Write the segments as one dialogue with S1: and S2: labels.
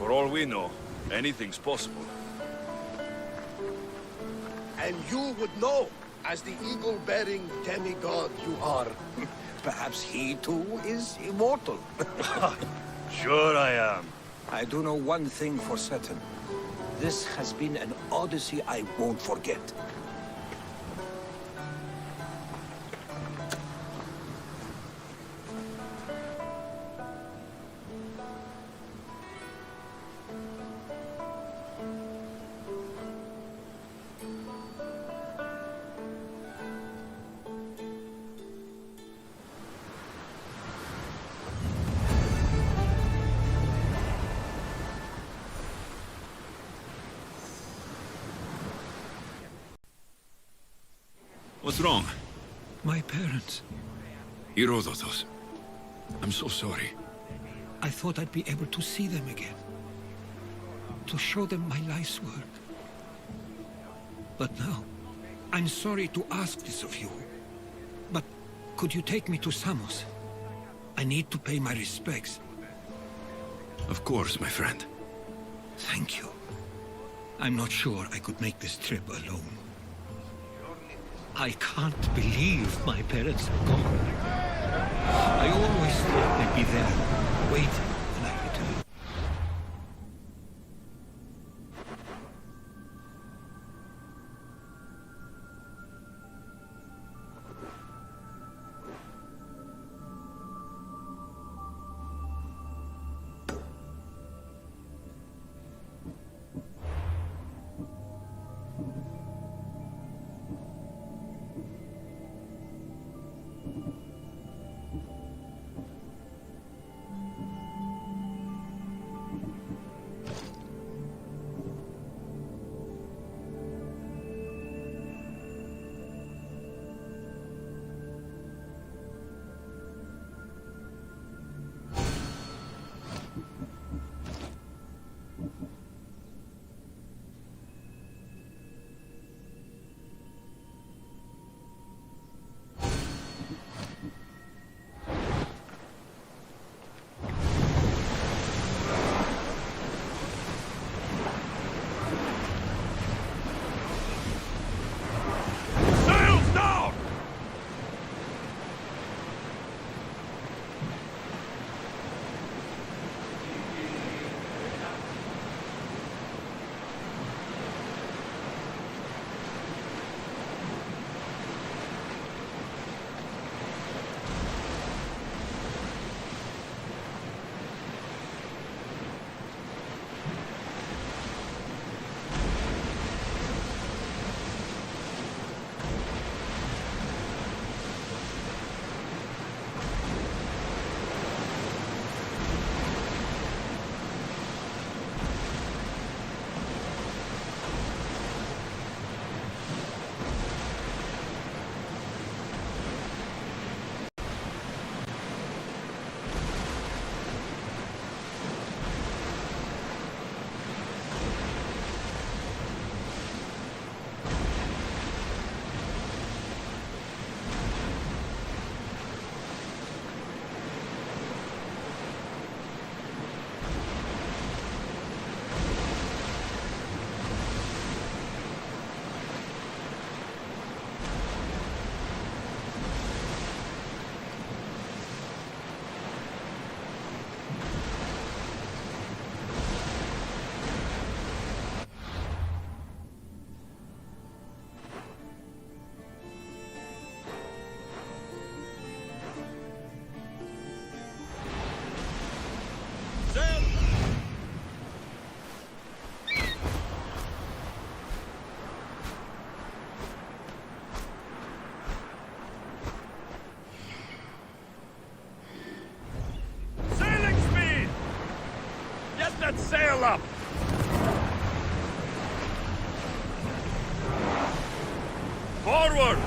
S1: For all we know, anything's possible.
S2: And you would know, as the eagle-bearing demigod you are. Perhaps he too is immortal.
S1: Sure I am.
S2: I do know one thing for certain. This has been an Odyssey I won't forget.
S3: What's wrong?
S4: My parents.
S3: Herodotus. I'm so sorry.
S4: I thought I'd be able to see them again. To show them my life's work. But now, I'm sorry to ask this of you. But could you take me to Samos? I need to pay my respects.
S3: Of course, my friend.
S4: Thank you. I'm not sure I could make this trip alone. I can't believe my parents are gone. I always thought they'd be there, waiting when I return.
S1: that sail up! Forward!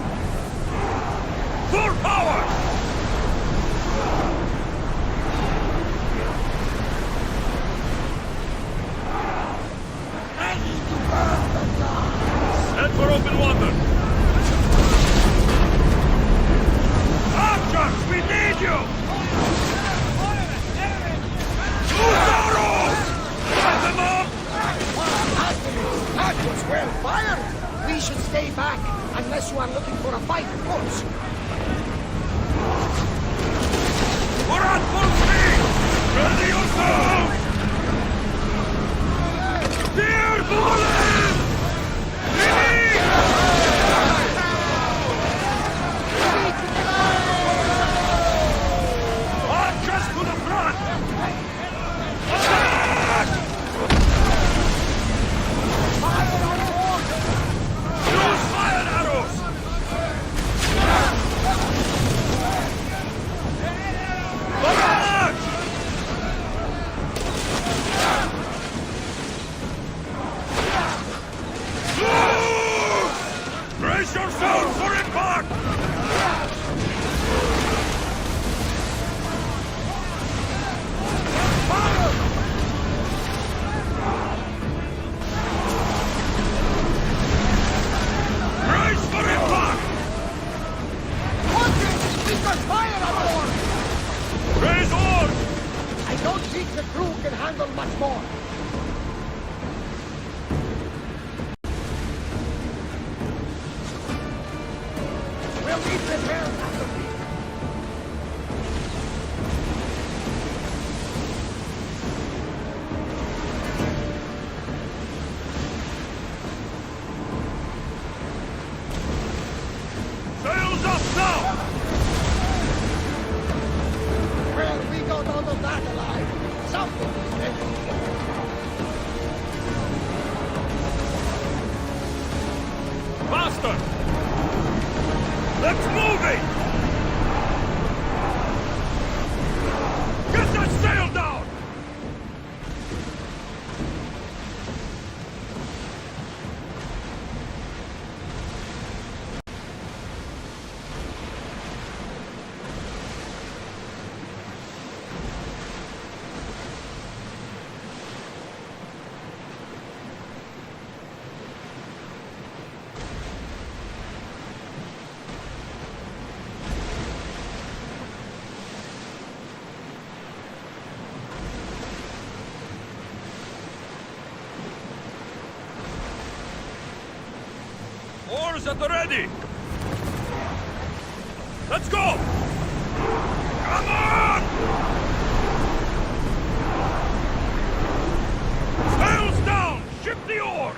S1: Full power! Head for open water! Archers, we need you! Use arrows!
S2: Well, fire! We should stay back, unless you are looking for a fight, of course.
S1: We're on full speed! Ready yourselves! Dear Bullet! Archers to the front! Attack! Use fire arrows! Barrage! Brace yourselves for impact! Brace for impact!
S2: We've got fire aboard!
S1: Raise oars!
S2: I don't think the crew can handle much more. We'll be prepared after we...
S1: Sails up now!
S2: Well, we got out of that alive. Something is meant to be.
S1: Faster! Let's move it! Get that sail down! Oars at the ready! Let's go! Come on! Sails down! Ship the oars!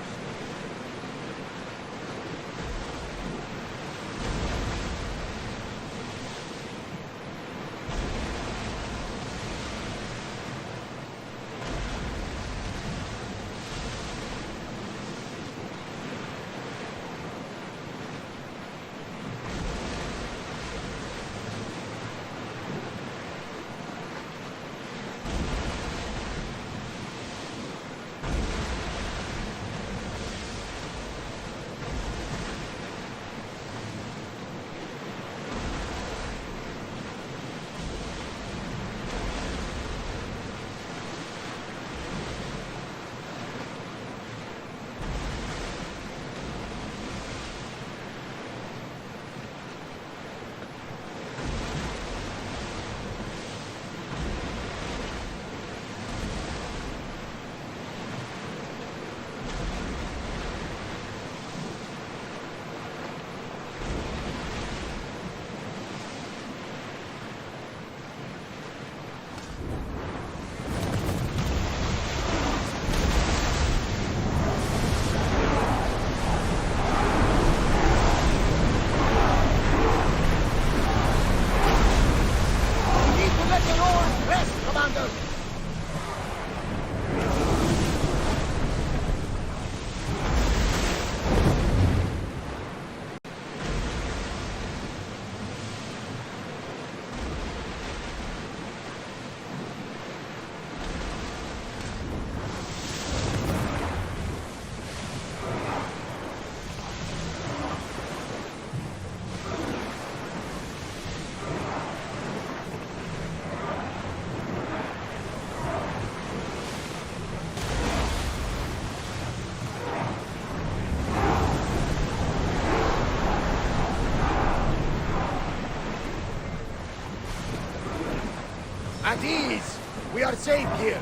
S2: At ease! We are safe here.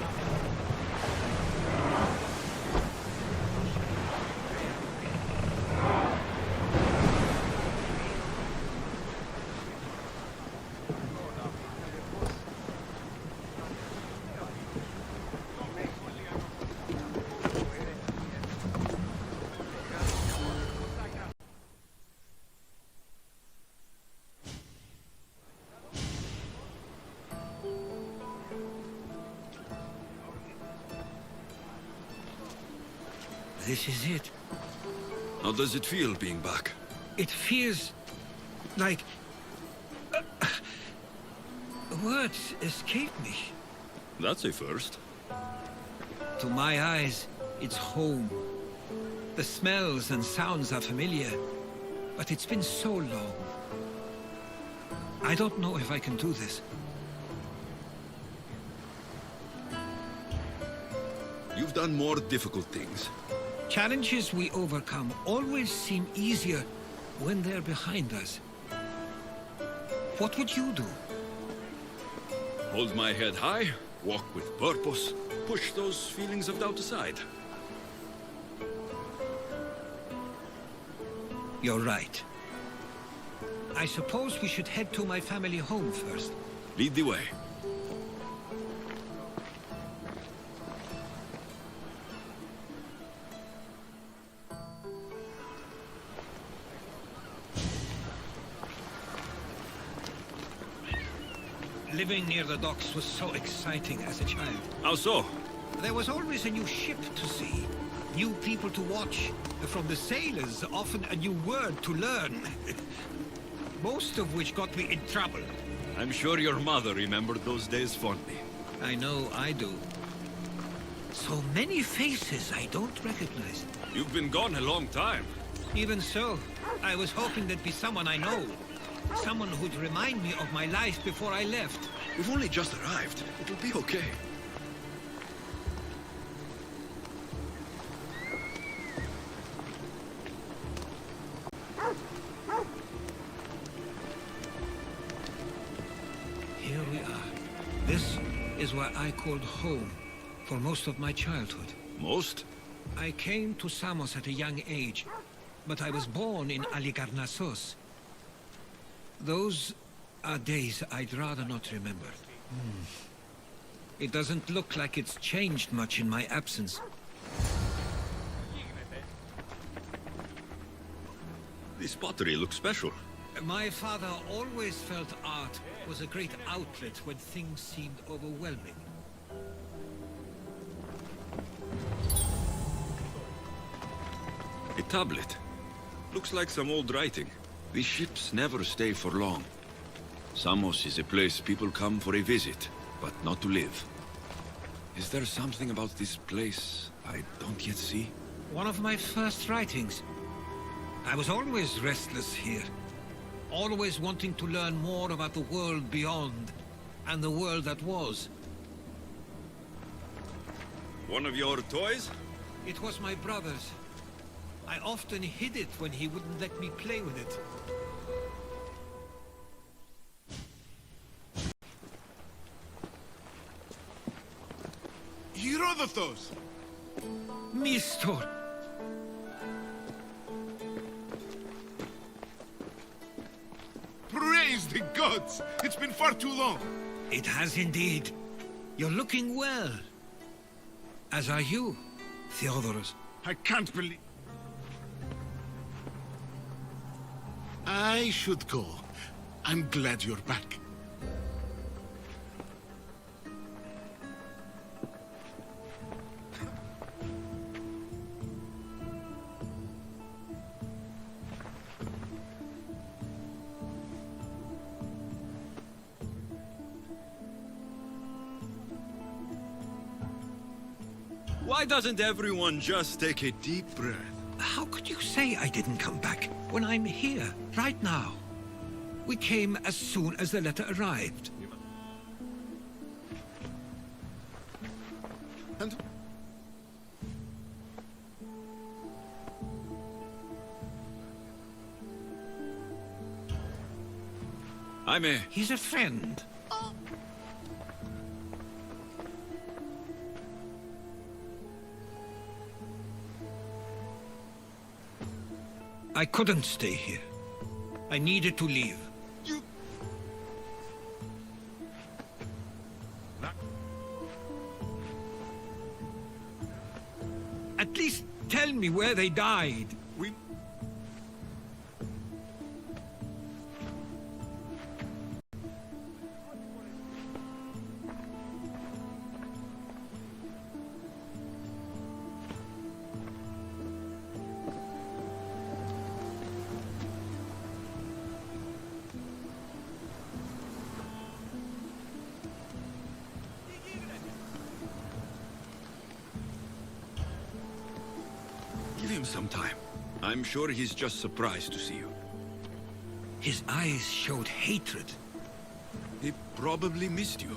S4: This is it.
S3: How does it feel being back?
S4: It feels like... words escape me.
S3: That's a first.
S4: To my eyes, it's home. The smells and sounds are familiar, but it's been so long. I don't know if I can do this.
S3: You've done more difficult things.
S4: Challenges we overcome always seem easier when they're behind us. What would you do?
S3: Hold my head high, walk with purpose, push those feelings of doubt aside.
S4: You're right. I suppose we should head to my family home first.
S3: Lead the way.
S4: Living near the docks was so exciting as a child.
S3: How so?
S4: There was always a new ship to see, new people to watch. From the sailors, often a new word to learn. Most of which got me in trouble.
S3: I'm sure your mother remembered those days fondly.
S4: I know I do. So many faces I don't recognize.
S3: You've been gone a long time.
S4: Even so, I was hoping there'd be someone I know. Someone who'd remind me of my life before I left.
S3: We've only just arrived. It'll be okay.
S4: Here we are. This is where I called home for most of my childhood.
S3: Most?
S4: I came to Samos at a young age, but I was born in Aligarnassos. Those are days I'd rather not remember. It doesn't look like it's changed much in my absence.
S3: This pottery looks special.
S4: My father always felt art was a great outlet when things seemed overwhelming.
S3: A tablet. Looks like some old writing. These ships never stay for long. Samos is a place people come for a visit, but not to live. Is there something about this place I don't yet see?
S4: One of my first writings. I was always restless here. Always wanting to learn more about the world beyond, and the world that was.
S3: One of your toys?
S4: It was my brother's. I often hid it when he wouldn't let me play with it.
S5: Herodotos!
S4: Mistor!
S5: Praise the gods! It's been far too long.
S4: It has indeed. You're looking well. As are you, Theodoros.
S5: I can't believe... I should go. I'm glad you're back.
S3: Why doesn't everyone just take a deep breath?
S4: How could you say I didn't come back when I'm here, right now? We came as soon as the letter arrived.
S5: And...
S4: He's a friend. I couldn't stay here. I needed to leave.
S5: You...
S4: At least tell me where they died.
S5: We...
S3: him sometime. I'm sure he's just surprised to see you.
S4: His eyes showed hatred.
S3: He probably missed you.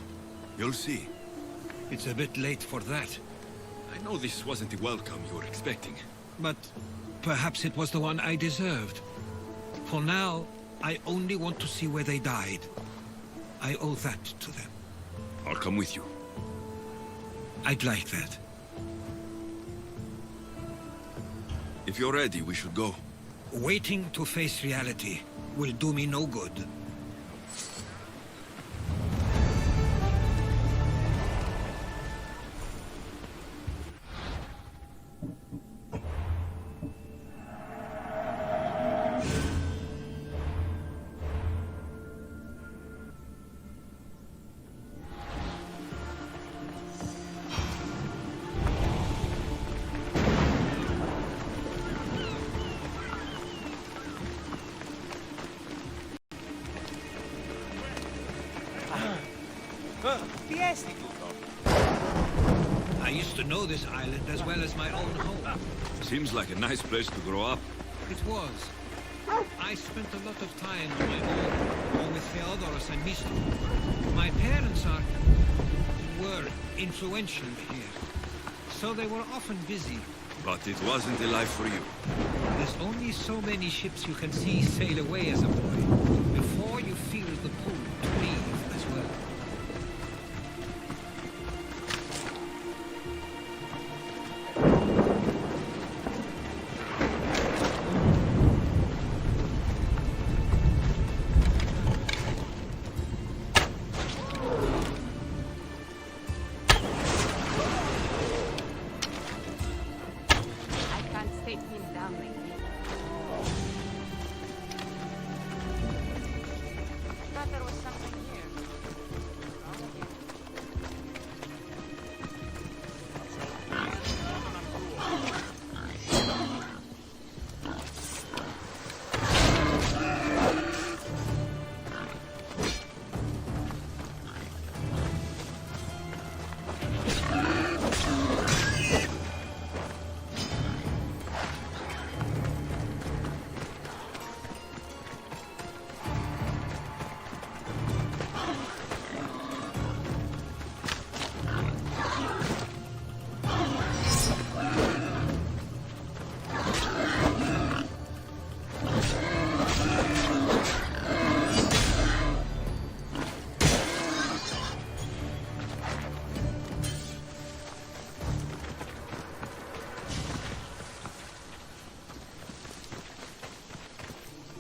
S3: You'll see.
S4: It's a bit late for that.
S3: I know this wasn't the welcome you were expecting.
S4: But perhaps it was the one I deserved. For now, I only want to see where they died. I owe that to them.
S3: I'll come with you.
S4: I'd like that.
S3: If you're ready, we should go.
S4: Waiting to face reality will do me no good. I used to know this island as well as my own home.
S3: Seems like a nice place to grow up.
S4: It was. I spent a lot of time on my own, or with Theodoros and Misto. My parents were influential here, so they were often busy.
S3: But it wasn't a life for you.
S4: There's only so many ships you can see sail away as a boy, before you feel the pull to leave as well.
S6: I can't take him down like this. Thought there was something here.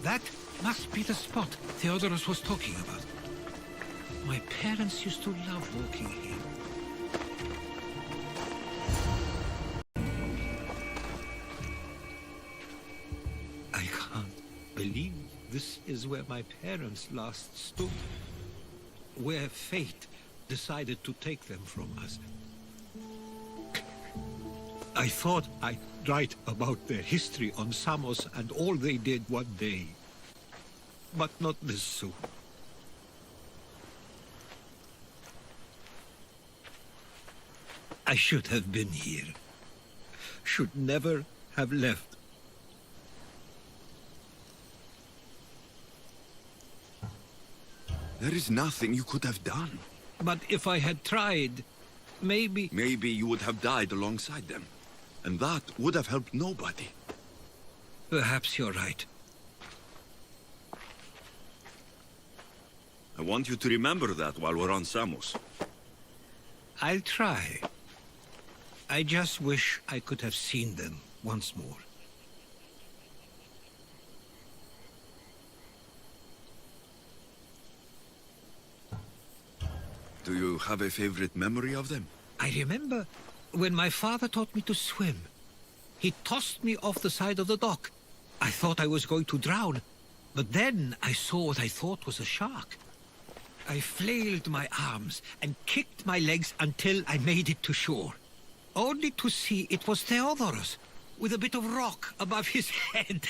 S4: That must be the spot Theodoros was talking about. My parents used to love walking here. I can't believe this is where my parents last stood. Where fate decided to take them from us. I thought I'd write about their history on Samos and all they did one day. But not this soon. I should have been here. Should never have left.
S3: There is nothing you could have done.
S4: But if I had tried, maybe...
S3: Maybe you would have died alongside them. And that would have helped nobody.
S4: Perhaps you're right.
S3: I want you to remember that while we're on Samos.
S4: I'll try. I just wish I could have seen them once more.
S3: Do you have a favorite memory of them?
S4: I remember when my father taught me to swim. He tossed me off the side of the dock. I thought I was going to drown, but then I saw what I thought was a shark. I flailed my arms and kicked my legs until I made it to shore, only to see it was Theodoros, with a bit of rock above his head.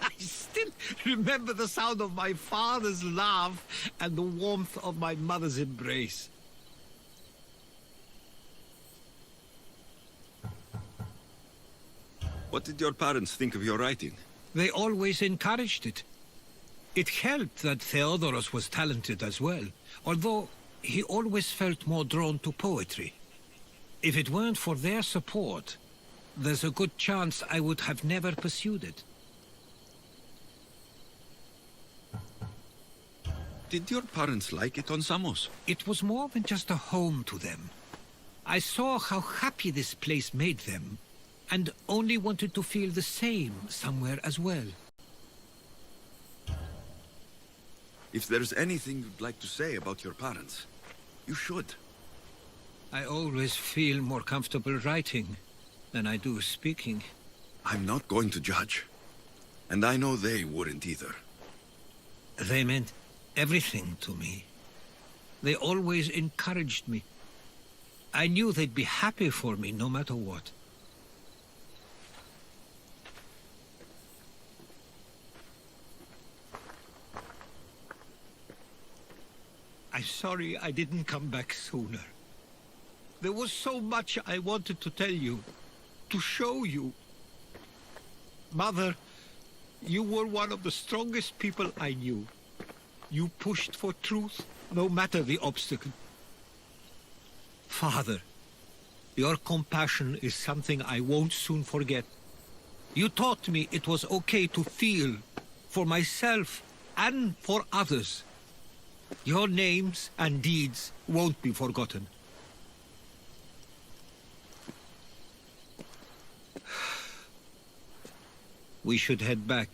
S4: I still remember the sound of my father's laugh and the warmth of my mother's embrace.
S3: What did your parents think of your writing?
S4: They always encouraged it. It helped that Theodoros was talented as well, although he always felt more drawn to poetry. If it weren't for their support, there's a good chance I would have never pursued it.
S3: Did your parents like it on Samos?
S4: It was more than just a home to them. I saw how happy this place made them, and only wanted to feel the same somewhere as well.
S3: If there's anything you'd like to say about your parents, you should.
S4: I always feel more comfortable writing than I do speaking.
S3: I'm not going to judge. And I know they wouldn't either.
S4: They meant everything to me. They always encouraged me. I knew they'd be happy for me no matter what. I'm sorry I didn't come back sooner. There was so much I wanted to tell you, to show you. Mother, you were one of the strongest people I knew. You pushed for truth, no matter the obstacle. Father, your compassion is something I won't soon forget. You taught me it was okay to feel, for myself and for others. Your names and deeds won't be forgotten. We should head back.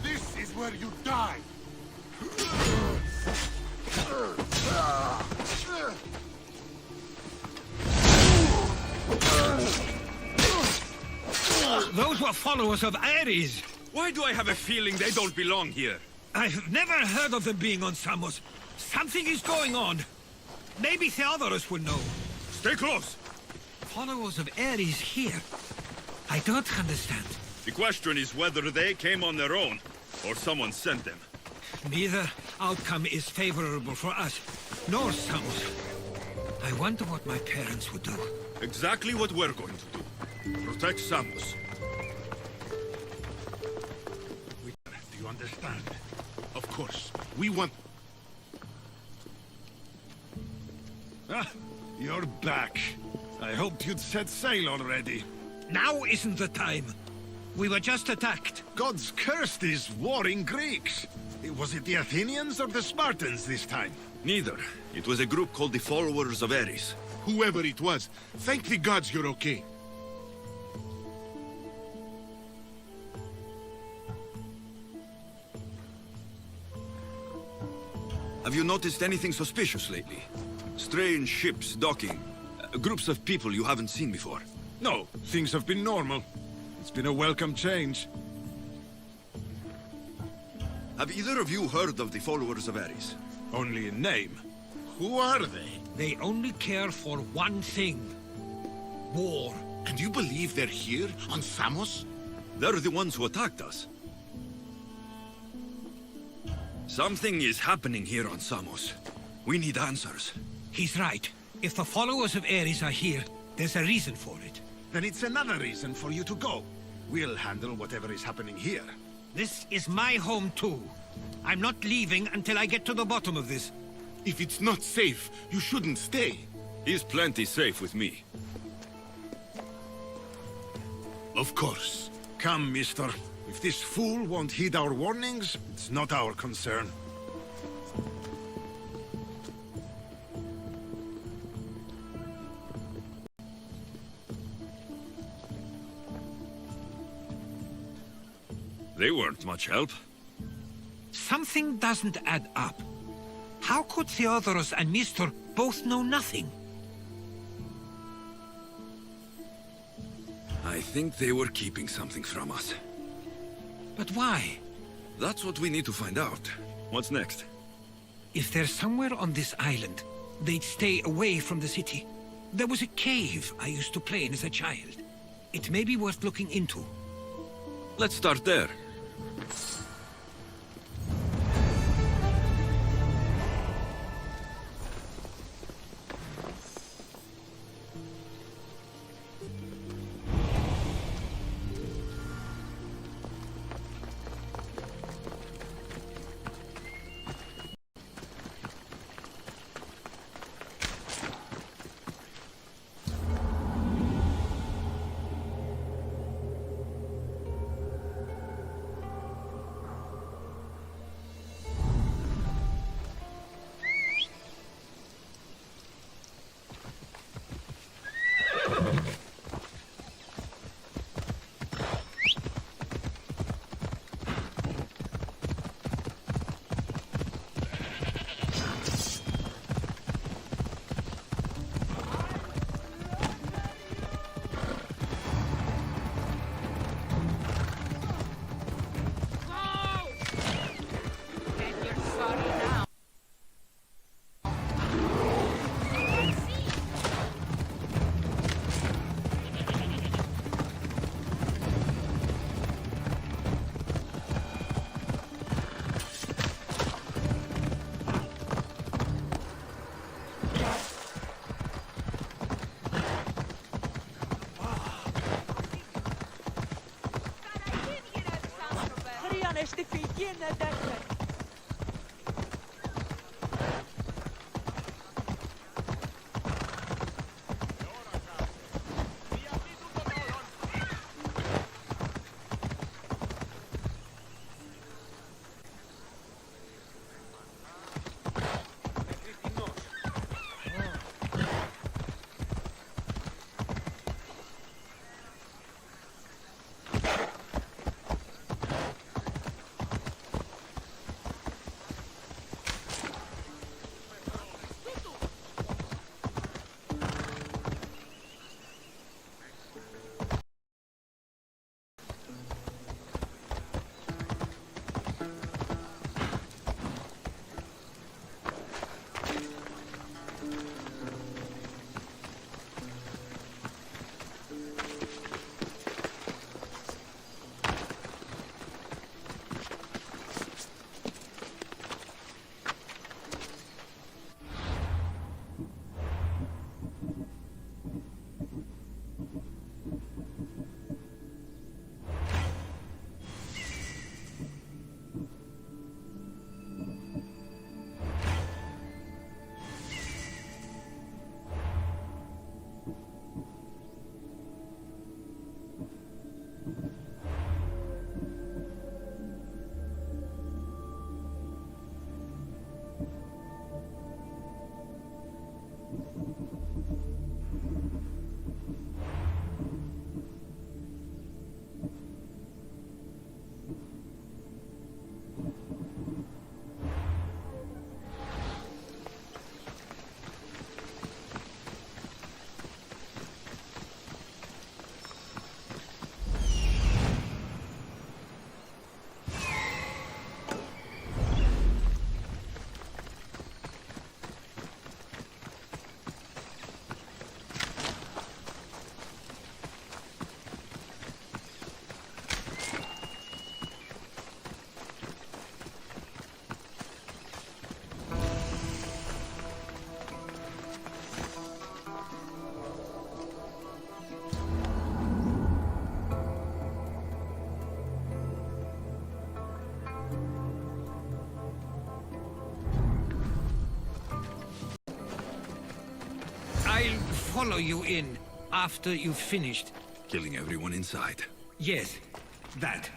S5: This is where you die!
S4: Those were followers of Ares.
S3: Why do I have a feeling they don't belong here?
S4: I've never heard of them being on Samos. Something is going on. Maybe Theodoros will know.
S3: Stay close!
S4: Followers of Ares here? I don't understand.
S3: The question is whether they came on their own, or someone sent them.
S4: Neither outcome is favorable for us, nor Samos. I wonder what my parents would do.
S3: Exactly what we're going to do. Protect Samos.
S5: Do you understand? Of course, we want...
S7: Ah, you're back. I hoped you'd set sail already.
S4: Now isn't the time. We were just attacked.
S7: Gods cursed these warring Greeks. Was it the Athenians or the Spartans this time?
S3: Neither. It was a group called the Followers of Ares.
S5: Whoever it was, thank the gods you're okay.
S3: Have you noticed anything suspicious lately? Strange ships docking. Groups of people you haven't seen before.
S7: No, things have been normal. It's been a welcome change.
S3: Have either of you heard of the Followers of Ares?
S7: Only in name. Who are they?
S4: They only care for one thing. War.
S5: And you believe they're here, on Samos?
S3: They're the ones who attacked us. Something is happening here on Samos. We need answers.
S4: He's right. If the followers of Ares are here, there's a reason for it.
S7: Then it's another reason for you to go. We'll handle whatever is happening here.
S4: This is my home too. I'm not leaving until I get to the bottom of this.
S5: If it's not safe, you shouldn't stay.
S3: He's plenty safe with me.
S7: Of course. Come, mister. If this fool won't heed our warnings, it's not our concern.
S3: They weren't much help.
S4: Something doesn't add up. How could Theodoros and Mistor both know nothing?
S3: I think they were keeping something from us.
S4: But why?
S3: That's what we need to find out. What's next?
S4: If they're somewhere on this island, they'd stay away from the city. There was a cave I used to play in as a child. It may be worth looking into.
S3: Let's start there.
S6: And you're sorry now.
S4: I'll follow you in after you've finished.
S3: killing everyone inside.
S4: Yes, that.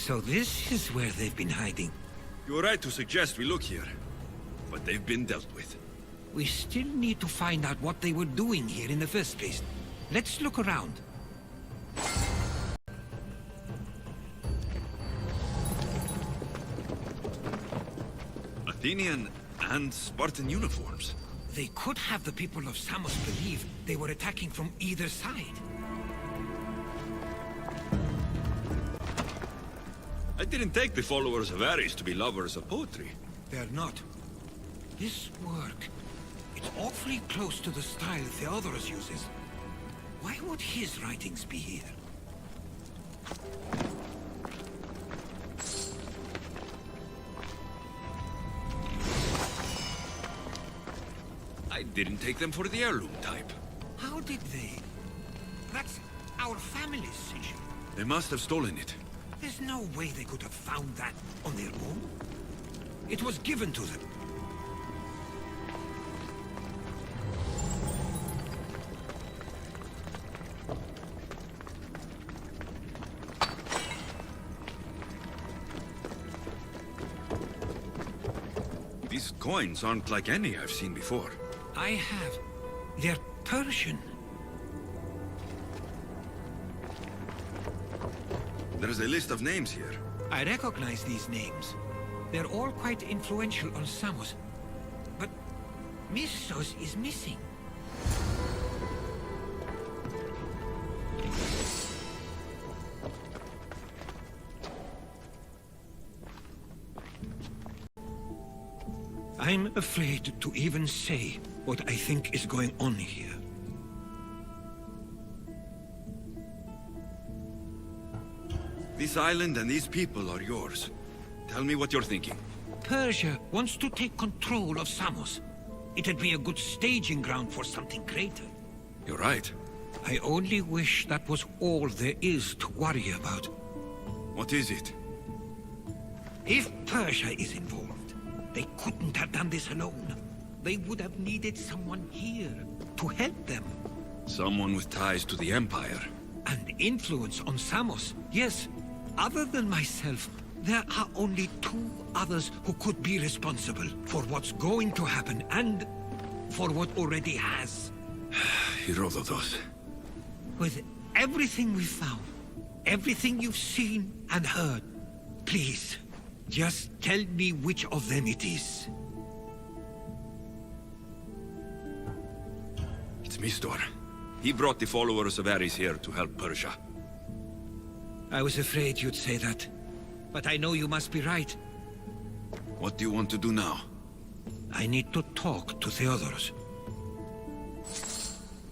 S4: So this is where they've been hiding.
S3: You're right to suggest we look here, but they've been dealt with.
S4: We still need to find out what they were doing here in the first place. Let's look around.
S3: Athenian and Spartan uniforms.
S4: They could have the people of Samos believe they were attacking from either side.
S3: I didn't take the followers of Ares to be lovers of poetry.
S4: They're not. This work, it's awfully close to the style Theodorus uses. Why would his writings be here?
S3: I didn't take them for the heirloom type.
S4: How did they? That's our family's sigil.
S3: They must have stolen it.
S4: There's no way they could have found that on their own. It was given to them.
S3: These coins aren't like any I've seen before.
S4: I have. They're Persian.
S3: There's a list of names here.
S4: I recognize these names. They're all quite influential on Samos. But Missos is missing. I'm afraid to even say what I think is going on here.
S3: This island and these people are yours. Tell me what you're thinking.
S4: Persia wants to take control of Samos. It'd be a good staging ground for something greater.
S3: You're right.
S4: I only wish that was all there is to worry about.
S3: What is it?
S4: If Persia is involved, they couldn't have done this alone. They would have needed someone here to help them.
S3: Someone with ties to the Empire.
S4: And influence on Samos, yes. Other than myself, there are only two others who could be responsible for what's going to happen and for what already has.
S3: Herodotus.
S4: With everything we've found, everything you've seen and heard, please, just tell me which of them it is.
S3: It's Mistor. He brought the followers of Ares here to help Persia.
S4: I was afraid you'd say that. But I know you must be right.
S3: What do you want to do now?
S4: I need to talk to Theodorus.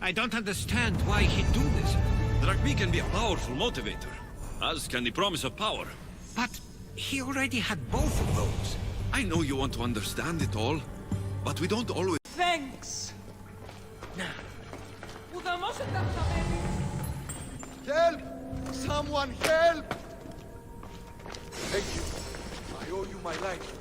S4: I don't understand why he'd do this.
S3: Drachmi can be a powerful motivator, as can the promise of power.
S4: But he already had both of those.
S3: I know you want to understand it all, but we don't always...
S6: Thanks.
S2: Help! Someone help! Thank you. I owe you my life.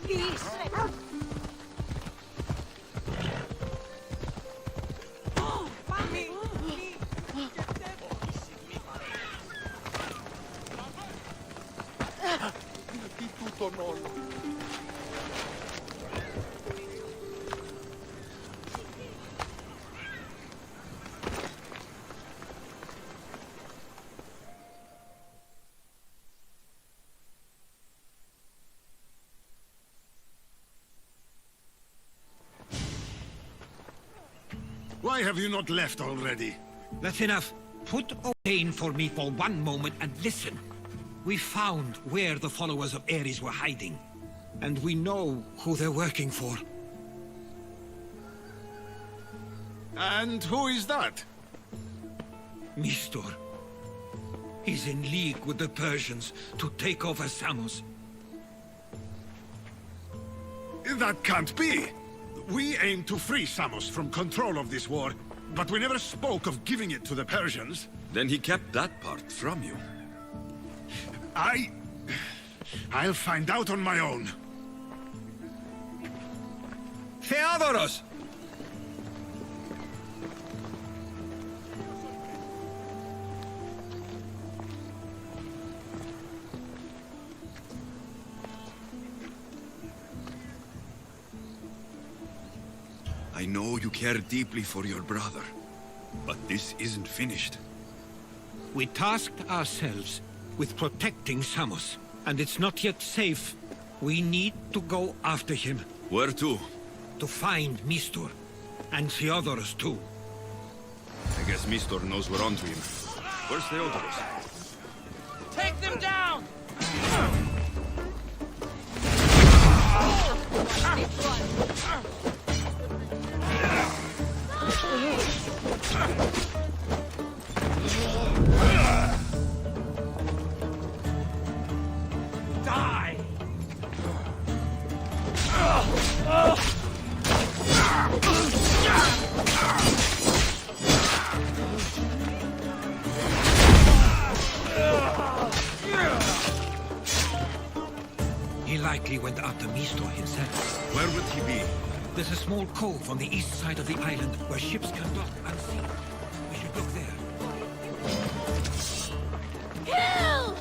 S6: Please.
S2: Di tutto nonno.
S7: Why have you not left already?
S4: That's enough. Put O'Kane for me for one moment and listen. We found where the followers of Ares were hiding. And we know who they're working for.
S7: And who is that?
S4: Mistor. He's in league with the Persians to take over Samos.
S7: That can't be! We aim to free Samos from control of this war, but we never spoke of giving it to the Persians.
S3: Then he kept that part from you.
S7: I'll find out on my own.
S4: Theodoros!
S3: I know you care deeply for your brother, but this isn't finished.
S4: We tasked ourselves with protecting Samos, and it's not yet safe. We need to go after him.
S3: Where to?
S4: To find Mistor, and Theodoros too.
S3: I guess Mistor knows we're onto him. Where's Theodoros?
S1: Take them down! Die!
S4: He likely went after Mistor himself.
S3: Where would he be?
S4: There's a small cove on the east side of the island where ships can dock unseen. We should look there.
S6: Kill!